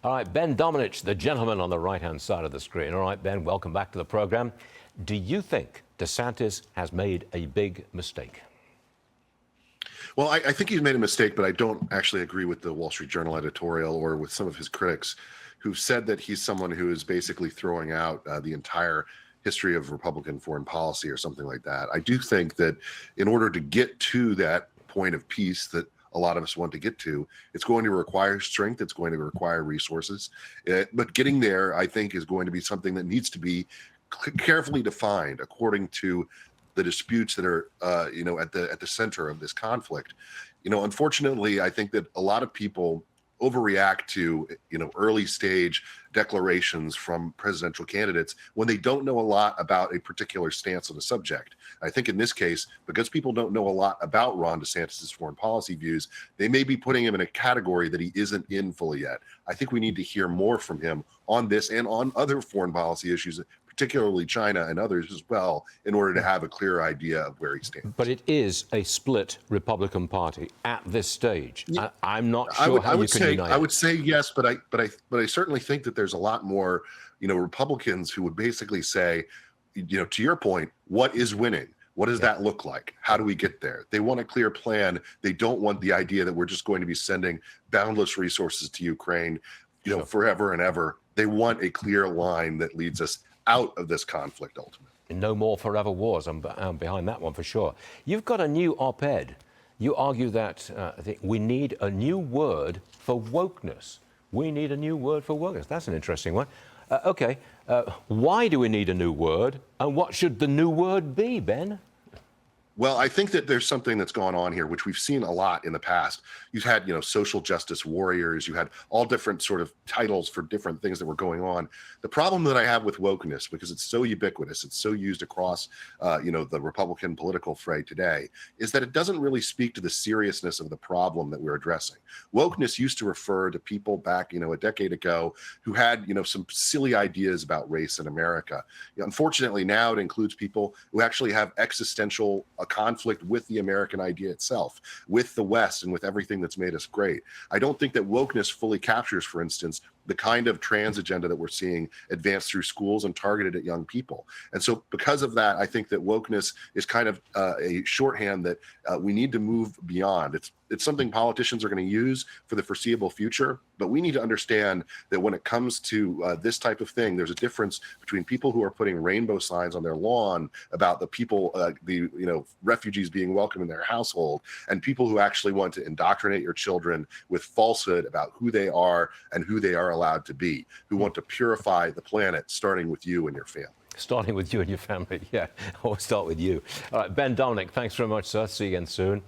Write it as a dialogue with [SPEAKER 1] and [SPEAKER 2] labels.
[SPEAKER 1] All right, Ben Domenech, the gentleman on the right-hand side of the screen. All right, Ben, welcome back to the program. Do you think DeSantis has made a big mistake?
[SPEAKER 2] Well, I think he's made a mistake, but I don't actually agree with the Wall Street Journal editorial or with some of his critics who've said that he's someone who is basically throwing out the entire history of Republican foreign policy or something like that. I do think that in order to get to that point of peace that a lot of us want to get to, it's going to require strength. It's going to require resources. But getting there, I think, is going to be something that needs to be carefully defined according to the disputes that are, at the center of this conflict. Unfortunately, I think that a lot of people overreact to, early stage declarations from presidential candidates when they don't know a lot about a particular stance on the subject. I think in this case, because people don't know a lot about Ron DeSantis' foreign policy views, they may be putting him in a category that he isn't in fully yet. I think we need to hear more from him on this and on other foreign policy issues, particularly China and others as well, in order to have a clear idea of where he stands.
[SPEAKER 1] But it is a split Republican Party at this stage.
[SPEAKER 2] Yeah,
[SPEAKER 1] I'm not sure how you can unite it.
[SPEAKER 2] I would say yes, but I certainly think that there's a lot more, Republicans who would basically say, to your point, what is winning? What does that look like? How do we get there? They want a clear plan. They don't want the idea that we're just going to be sending boundless resources to Ukraine, forever and ever. They want a clear line that leads us out of this conflict ultimately.
[SPEAKER 1] No more forever wars. I'm behind that one for sure. You've got a new op-ed. You argue that we need a new word for wokeness. We need a new word for wokeness. That's an interesting one. Why do we need a new word? And what should the new word be, Ben?
[SPEAKER 2] Well, I think that there's something that's gone on here, which we've seen a lot in the past. You've had, social justice warriors. You had all different sort of titles for different things that were going on. The problem that I have with wokeness, because it's so ubiquitous, it's so used across, the Republican political fray today, is that it doesn't really speak to the seriousness of the problem that we're addressing. Wokeness used to refer to people back, a decade ago who had, some silly ideas about race in America. Unfortunately, now it includes people who actually have existential conflict with the American idea itself, with the West, and with everything that's made us great. I don't think that wokeness fully captures, for instance, the kind of trans agenda that we're seeing advanced through schools and targeted at young people. And so because of that, I think that wokeness is kind of a shorthand that we need to move beyond. It's something politicians are going to use for the foreseeable future, but we need to understand that when it comes to this type of thing, there's a difference between people who are putting rainbow signs on their lawn about the people, refugees being welcome in their household, and people who actually want to indoctrinate your children with falsehood about who they are and who they are allowed to be, who want to purify the planet, starting with you and your family.
[SPEAKER 1] Starting with you and your family, yeah. I'll start with you. All right, Ben Domenech, thanks very much, sir. See you again soon.